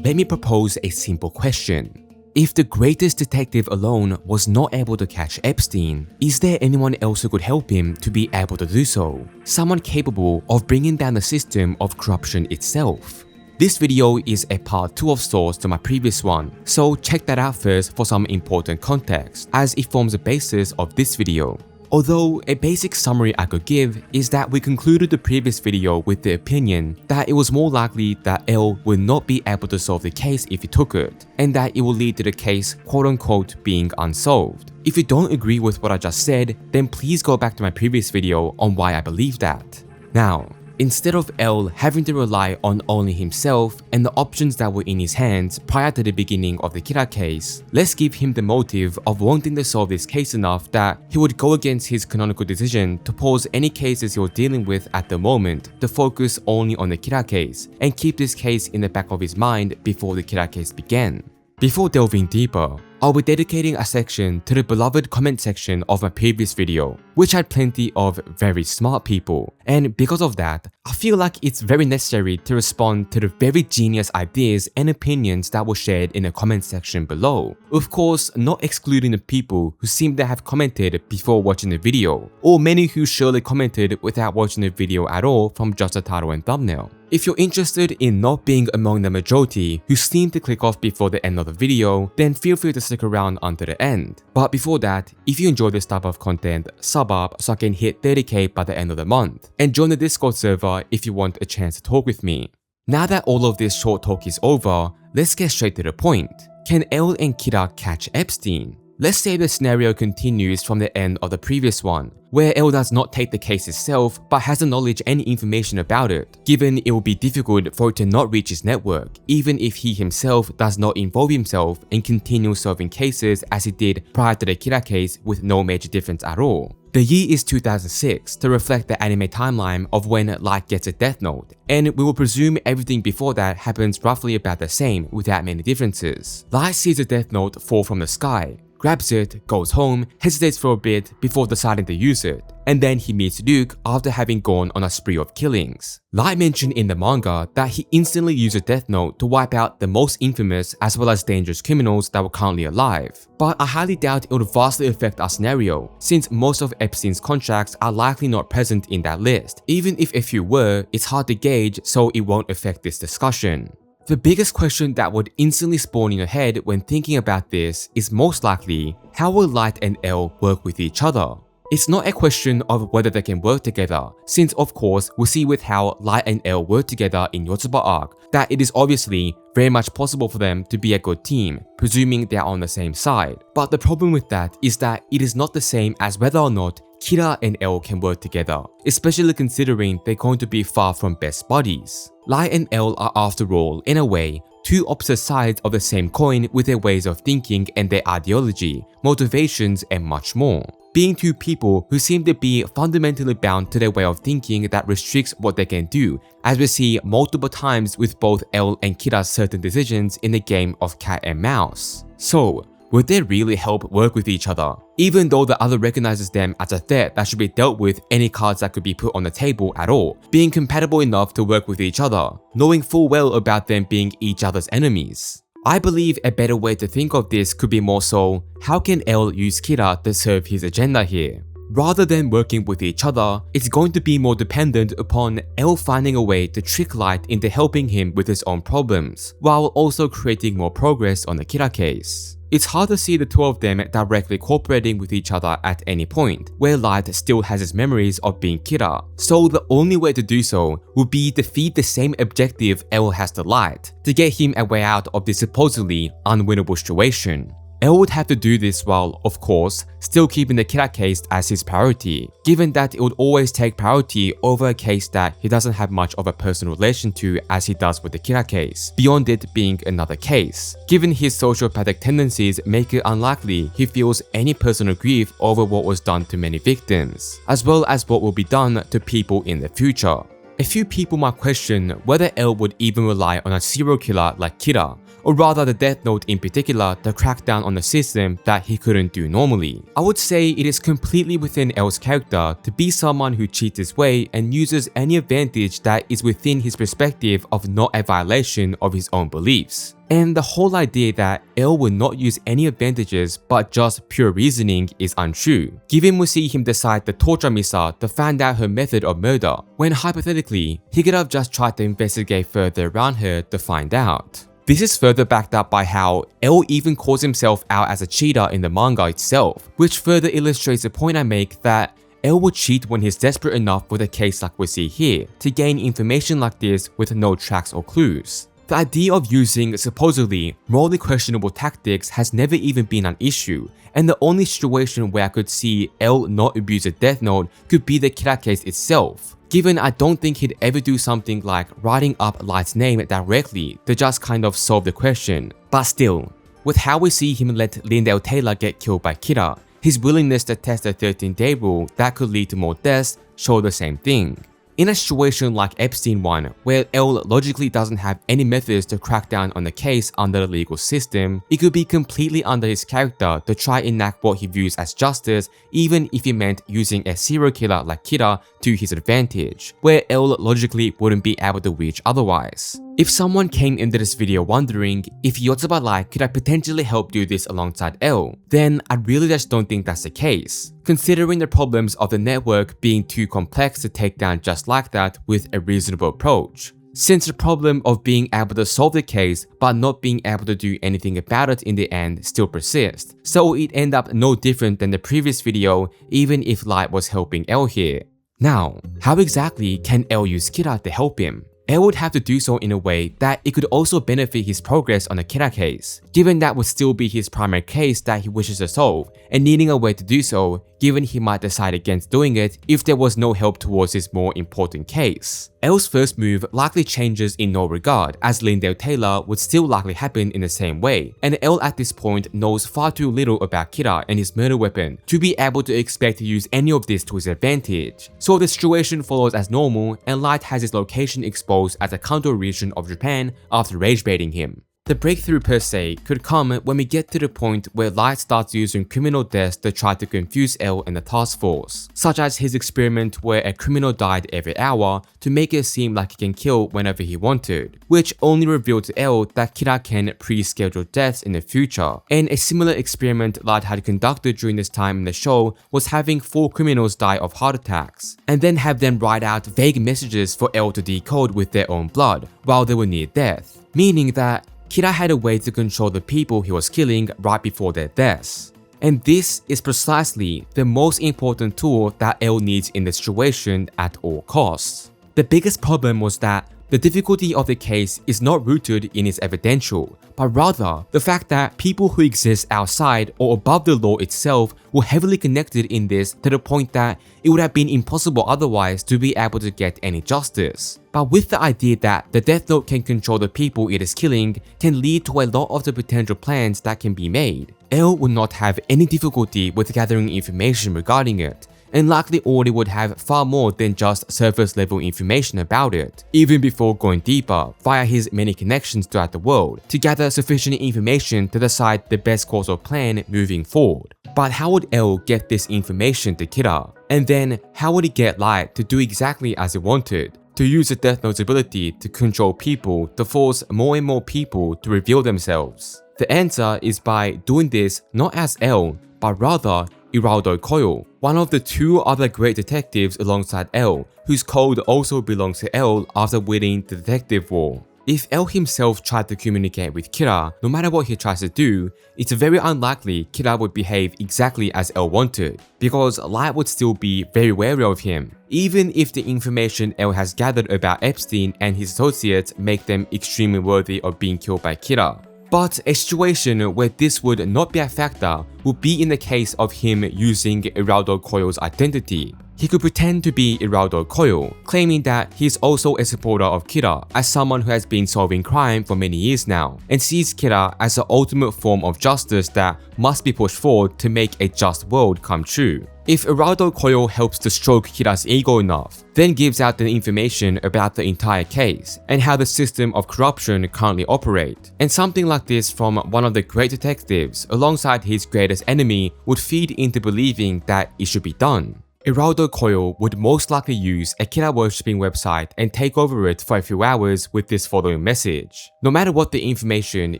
let me propose a simple question. If the greatest detective alone was not able to catch Epstein, is there anyone else who could help him to be able to do so? Someone capable of bringing down the system of corruption itself? This video is a part 2 of sorts to my previous one, so check that out first for some important context, as it forms the basis of this video. Although a basic summary I could give is that we concluded the previous video with the opinion that it was more likely that L would not be able to solve the case if he took it, and that it will lead to the case quote-unquote being unsolved. If you don't agree with what I just said, then please go back to my previous video on why I believe that. Now, instead of L having to rely on only himself and the options that were in his hands prior to the beginning of the Kira case, let's give him the motive of wanting to solve this case enough that he would go against his canonical decision to pause any cases he was dealing with at the moment to focus only on the Kira case and keep this case in the back of his mind before the Kira case began. Before delving deeper, I'll be dedicating a section to the beloved comment section of my previous video, which had plenty of very smart people, and because of that, I feel like it's very necessary to respond to the very genius ideas and opinions that were shared in the comment section below. Of course, not excluding the people who seem to have commented before watching the video, or many who surely commented without watching the video at all from just the title and thumbnail. If you're interested in not being among the majority who seem to click off before the end of the video, then feel free to stick around until the end. But before that, if you enjoy this type of content, sub up so I can hit 30k by the end of the month, and join the Discord server if you want a chance to talk with me. Now that all of this short talk is over, let's get straight to the point. Can L and Kira catch Epstein? Let's say the scenario continues from the end of the previous one, where L does not take the case itself but has the knowledge and information about it, given it will be difficult for it to not reach his network, even if he himself does not involve himself and continue solving cases as he did prior to the Kira case with no major difference at all. The year is 2006 to reflect the anime timeline of when Light gets a death note, and we will presume everything before that happens roughly about the same without many differences. Light sees a death note fall from the sky, grabs it, goes home, hesitates for a bit before deciding to use it, and then he meets Luke after having gone on a spree of killings. Light mentioned in the manga that he instantly used a death note to wipe out the most infamous as well as dangerous criminals that were currently alive, but I highly doubt it would vastly affect our scenario, since most of Epstein's contracts are likely not present in that list. Even if a few were, it's hard to gauge, so it won't affect this discussion. The biggest question that would instantly spawn in your head when thinking about this is most likely, how will Light and L work with each other? It's not a question of whether they can work together, since of course we'll see with how Light and L work together in Yotsuba arc that it is obviously very much possible for them to be a good team, presuming they are on the same side. But the problem with that is that it is not the same as whether or not Kira and L can work together, especially considering they're going to be far from best buddies. Light and L are, after all, in a way, two opposite sides of the same coin with their ways of thinking and their ideology, motivations, and much more. Being two people who seem to be fundamentally bound to their way of thinking that restricts what they can do, as we see multiple times with both L and Kira's certain decisions in the game of cat and mouse. So, would they really help work with each other? Even though the other recognizes them as a threat that should be dealt with any cards that could be put on the table at all, being compatible enough to work with each other, knowing full well about them being each other's enemies. I believe a better way to think of this could be more so, how can L use Kira to serve his agenda here? Rather than working with each other, it's going to be more dependent upon L finding a way to trick Light into helping him with his own problems, while also creating more progress on the Kira case. It's hard to see the two of them directly cooperating with each other at any point, where Light still has his memories of being Kira, so the only way to do so would be to feed the same objective L has to Light, to get him a way out of this supposedly unwinnable situation. L would have to do this while, of course, still keeping the Kira case as his priority, given that it would always take priority over a case that he doesn't have much of a personal relation to as he does with the Kira case, beyond it being another case. Given his sociopathic tendencies make it unlikely he feels any personal grief over what was done to many victims, as well as what will be done to people in the future. A few people might question whether L would even rely on a serial killer like Kira, or rather the Death Note in particular, to crack down on the system that he couldn't do normally. I would say it is completely within L's character to be someone who cheats his way and uses any advantage that is within his perspective of not a violation of his own beliefs. And the whole idea that L would not use any advantages but just pure reasoning is untrue, given we see him decide to torture Misa to find out her method of murder, when hypothetically, he could have just tried to investigate further around her to find out. This is further backed up by how L even calls himself out as a cheater in the manga itself, which further illustrates the point I make that L would cheat when he's desperate enough with a case like we see here, to gain information like this with no tracks or clues. The idea of using supposedly morally questionable tactics has never even been an issue, and the only situation where I could see L not abuse a Death Note could be the Kira case itself, given I don't think he'd ever do something like writing up Light's name directly to just kind of solve the question. But still, with how we see him let Lindale Taylor get killed by Kira, his willingness to test the 13-day rule that could lead to more deaths show the same thing. In a situation like Epstein one, where L logically doesn't have any methods to crack down on the case under the legal system, it could be completely under his character to try enact what he views as justice, even if it meant using a serial killer like Kira to his advantage, where L logically wouldn't be able to reach otherwise. If someone came into this video wondering if Yotsuba Light could I potentially help do this alongside L, then I really just don't think that's the case, considering the problems of the network being too complex to take down just like that with a reasonable approach. Since the problem of being able to solve the case but not being able to do anything about it in the end still persists, so it end up no different than the previous video even if Light was helping L here. Now, how exactly can L use Kira to help him? L would have to do so in a way that it could also benefit his progress on the Kira case, given that would still be his primary case that he wishes to solve, and needing a way to do so, given he might decide against doing it if there was no help towards his more important case. L's first move likely changes in no regard, as Lindale Taylor would still likely happen in the same way, and L at this point knows far too little about Kira and his murder weapon to be able to expect to use any of this to his advantage. So the situation follows as normal, and Light has his location exposed as a Kanto region of Japan after rage baiting him. The breakthrough per se could come when we get to the point where Light starts using criminal deaths to try to confuse L and the task force, such as his experiment where a criminal died every hour to make it seem like he can kill whenever he wanted, which only revealed to L that Kira can pre-schedule deaths in the future. And a similar experiment Light had conducted during this time in the show was having 4 criminals die of heart attacks, and then have them write out vague messages for L to decode with their own blood while they were near death, meaning that Kira had a way to control the people he was killing right before their deaths. And this is precisely the most important tool that L needs in this situation at all costs. The biggest problem was that the difficulty of the case is not rooted in its evidential, but rather the fact that people who exist outside or above the law itself were heavily connected in this to the point that it would have been impossible otherwise to be able to get any justice. But with the idea that the Death Note can control the people it is killing can lead to a lot of the potential plans that can be made, L would not have any difficulty with gathering information regarding it, and likely already would have far more than just surface level information about it, even before going deeper via his many connections throughout the world, to gather sufficient information to decide the best course of plan moving forward. But how would L get this information to Kira? And then how would he get Light to do exactly as he wanted? To use the Death Note's ability to control people to force more and more people to reveal themselves? The answer is by doing this not as L, but rather Iraldo Coyle, one of the 2 other great detectives alongside L, whose code also belongs to L after winning the detective war. If L himself tried to communicate with Kira, no matter what he tries to do, it's very unlikely Kira would behave exactly as L wanted, because Light would still be very wary of him, even if the information L has gathered about Epstein and his associates make them extremely worthy of being killed by Kira. But a situation where this would not be a factor would be in the case of him using Iraldo Coyle's identity. He could pretend to be Iraldo Coyle, claiming that he's also a supporter of Kira as someone who has been solving crime for many years now, and sees Kira as the ultimate form of justice that must be pushed forward to make a just world come true. If Geraldo Koyo helps to stroke Kira's ego enough, then gives out the information about the entire case and how the system of corruption currently operate, and something like this from one of the great detectives alongside his greatest enemy would feed into believing that it should be done. Geraldo Koyo would most likely use a Kira worshipping website and take over it for a few hours with this following message. No matter what the information,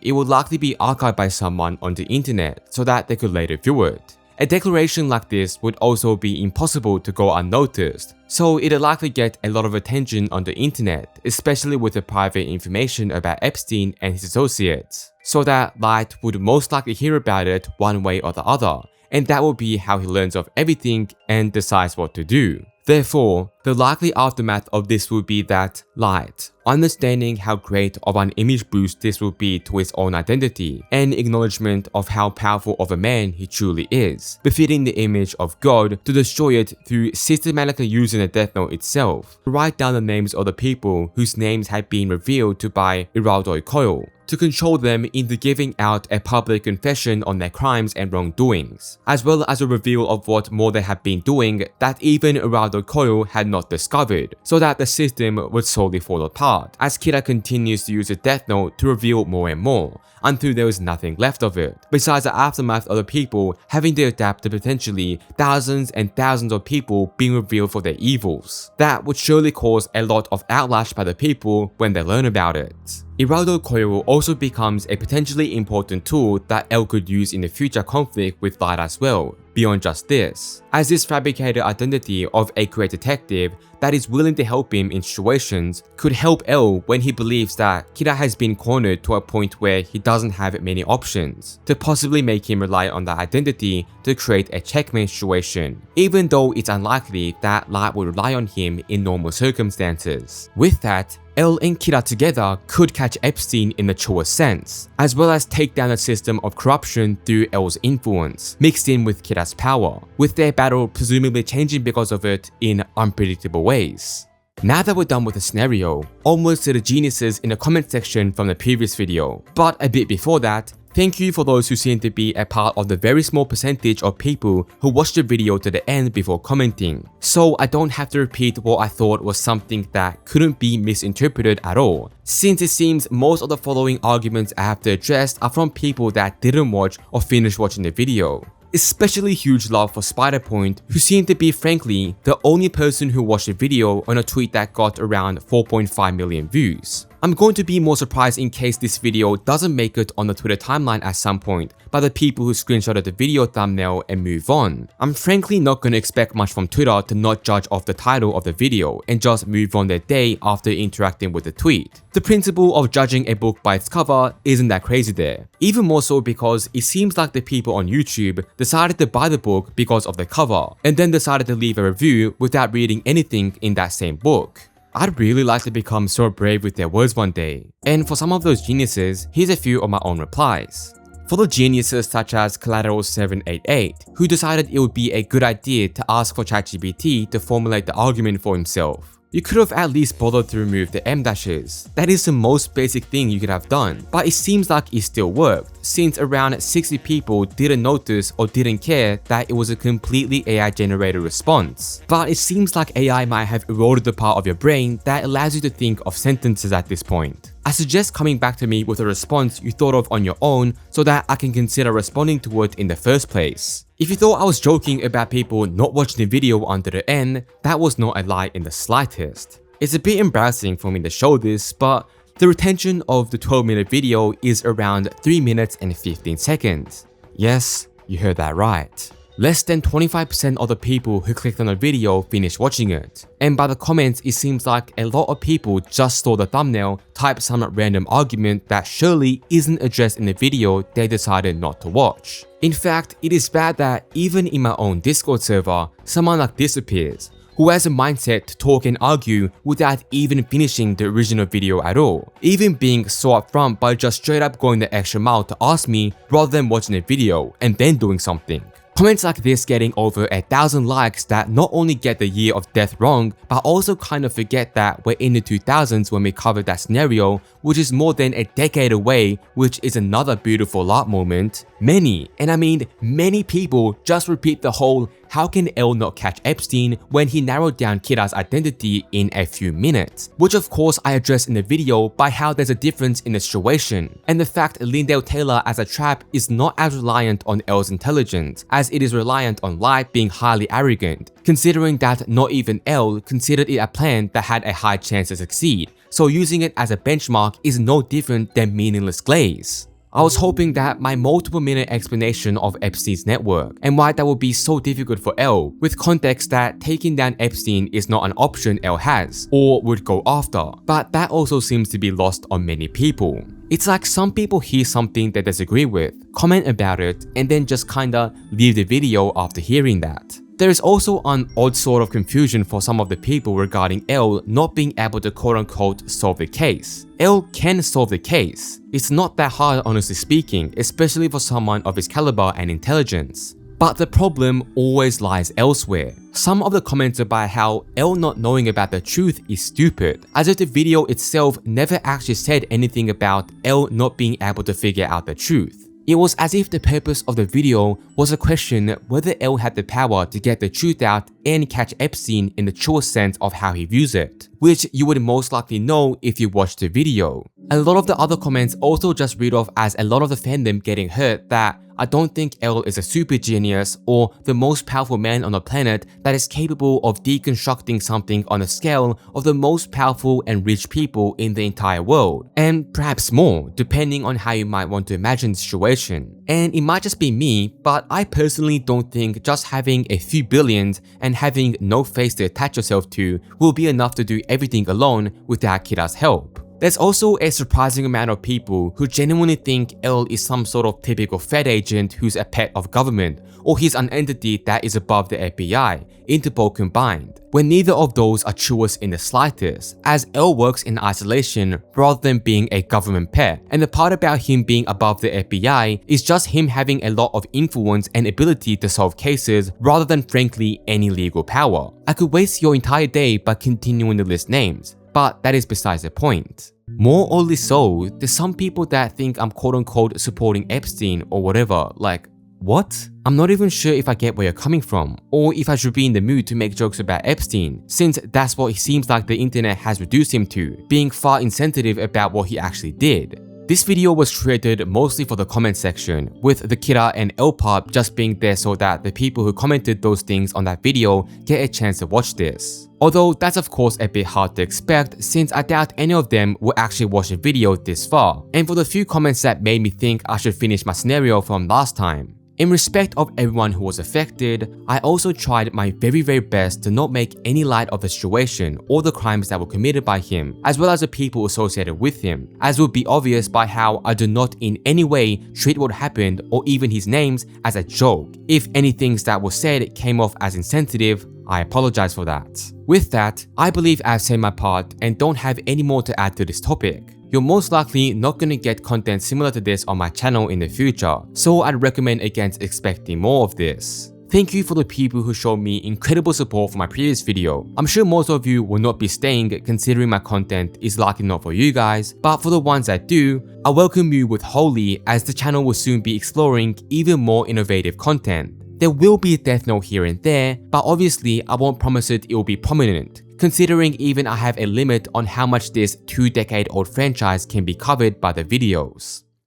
it would likely be archived by someone on the internet so that they could later view it. A declaration like this would also be impossible to go unnoticed, so it'd likely get a lot of attention on the internet, especially with the private information about Epstein and his associates, so that Light would most likely hear about it one way or the other, and that will be how he learns of everything and decides what to do. Therefore, the likely aftermath of this would be that Light, understanding how great of an image boost this will be to his own identity, and acknowledgement of how powerful of a man he truly is, befitting the image of God, to destroy it through systematically using the Death Note itself, to write down the names of the people whose names had been revealed to by Geraldo Koyo, to control them into giving out a public confession on their crimes and wrongdoings, as well as a reveal of what more they had been doing that even Geraldo Koyo had not discovered, so that the system would slowly fall apart as Kira continues to use the Death Note to reveal more and more, until there was nothing left of it, besides the aftermath of the people having to adapt to potentially thousands and thousands of people being revealed for their evils. That would surely cause a lot of outlash by the people when they learn about it. Geraldo Koyo also becomes a potentially important tool that L could use in the future conflict with Light as well, beyond just this, as this fabricated identity of a great detective that is willing to help him in situations could help L when he believes that Kira has been cornered to a point where he doesn't have many options, to possibly make him rely on that identity to create a checkmate situation, even though it's unlikely that Light would rely on him in normal circumstances. With that, L and Kira together could catch Epstein in the truest sense, as well as take down the system of corruption through L's influence, mixed in with Kira's power, with their battle presumably changing because of it in unpredictable ways. Now that we're done with the scenario, onwards to the geniuses in the comment section from the previous video, but a bit before that, thank you for those who seem to be a part of the very small percentage of people who watched the video to the end before commenting, so I don't have to repeat what I thought was something that couldn't be misinterpreted at all, since it seems most of the following arguments I have to address are from people that didn't watch or finish watching the video. Especially huge love for Spider-Point, who seemed to be frankly the only person who watched the video on a tweet that got around 4.5 million views. I'm going to be more surprised in case this video doesn't make it on the Twitter timeline at some point by the people who screenshotted the video thumbnail and move on. I'm frankly not going to expect much from Twitter to not judge off the title of the video and just move on their day after interacting with the tweet. The principle of judging a book by its cover isn't that crazy there. Even more so because it seems like the people on YouTube decided to buy the book because of the cover, and then decided to leave a review without reading anything in that same book. I'd really like to become so brave with their words one day. And for some of those geniuses, here's a few of my own replies. For the geniuses such as Collateral788, who decided it would be a good idea to ask for ChatGPT to formulate the argument for himself. You could have at least bothered to remove the M dashes. That is the most basic thing you could have done, but it seems like it still worked, since around 60 people didn't notice or didn't care that it was a completely AI generated response. But it seems like AI might have eroded the part of your brain that allows you to think of sentences at this point. I suggest coming back to me with a response you thought of on your own so that I can consider responding to it in the first place. If you thought I was joking about people not watching the video until the end, that was not a lie in the slightest. It's a bit embarrassing for me to show this, but the retention of the 12-minute video is around 3 minutes and 15 seconds. Yes, you heard that right. Less than 25% of the people who clicked on the video finished watching it, and by the comments it seems like a lot of people just saw the thumbnail, typed some random argument that surely isn't addressed in the video they decided not to watch. In fact, it is bad that even in my own Discord server, someone like this appears, who has a mindset to talk and argue without even finishing the original video at all, even being so upfront by just straight up going the extra mile to ask me rather than watching the video and then doing something. Comments like this getting over 1,000 likes that not only get the year of death wrong, but also kind of forget that we're in the 2000s when we covered that scenario, which is more than a decade away, which is another beautiful art moment. Many, and I mean many people just repeat the whole "how can L not catch Epstein" when he narrowed down Kira's identity in a few minutes, which of course I addressed in the video by how there's a difference in the situation, and the fact Lindale Taylor as a trap is not as reliant on L's intelligence as it is reliant on Light being highly arrogant, considering that not even L considered it a plan that had a high chance to succeed, so using it as a benchmark is no different than meaningless glaze. I was hoping that my multiple-minute explanation of Epstein's network and why that would be so difficult for L, with context that taking down Epstein is not an option L has or would go after, but that also seems to be lost on many people. It's like some people hear something they disagree with, comment about it, and then just kinda leave the video after hearing that. There is also an odd sort of confusion for some of the people regarding L not being able to quote-unquote solve the case. L can solve the case. It's not that hard, honestly speaking, especially for someone of his caliber and intelligence. But the problem always lies elsewhere. Some of the comments about how L not knowing about the truth is stupid, as if the video itself never actually said anything about L not being able to figure out the truth. It was as if the purpose of the video was a question whether L had the power to get the truth out and catch Epstein in the truest sense of how he views it, which you would most likely know if you watched the video. A lot of the other comments also just read off as a lot of the fandom getting hurt that I don't think L is a super genius or the most powerful man on the planet that is capable of deconstructing something on a scale of the most powerful and rich people in the entire world, and perhaps more, depending on how you might want to imagine the situation. And it might just be me, but I personally don't think just having a few billions and having no face to attach yourself to will be enough to do everything alone without Kira's help. There's also a surprising amount of people who genuinely think L is some sort of typical Fed agent who's a pet of government, or he's an entity that is above the FBI, Interpol combined, when neither of those are truest in the slightest, as L works in isolation rather than being a government pet, and the part about him being above the FBI is just him having a lot of influence and ability to solve cases rather than frankly any legal power. I could waste your entire day by continuing to list names, but that is besides the point. More or less so, there's some people that think I'm quote-unquote supporting Epstein or whatever, like, what? I'm not even sure if I get where you're coming from, or if I should be in the mood to make jokes about Epstein, since that's what it seems like the internet has reduced him to, being far insensitive about what he actually did. This video was created mostly for the comment section, with the Kira and L part just being there so that the people who commented those things on that video get a chance to watch this. Although that's of course a bit hard to expect since I doubt any of them will actually watch the video this far, and for the few comments that made me think I should finish my scenario from last time. In respect of everyone who was affected, I also tried my very best to not make any light of the situation or the crimes that were committed by him, as well as the people associated with him, as would be obvious by how I do not in any way treat what happened or even his names as a joke. If any things that were said came off as insensitive, I apologize for that. With that, I believe I've said my part and don't have any more to add to this topic. You're most likely not gonna get content similar to this on my channel in the future, so I'd recommend against expecting more of this. Thank you for the people who showed me incredible support for my previous video. I'm sure most of you will not be staying considering my content is likely not for you guys, but for the ones that do, I welcome you with wholly as the channel will soon be exploring even more innovative content. There will be a death note here and there, but obviously I won't promise it will be prominent, considering even I have a limit on how much this 2-decade-old franchise can be covered by the videos.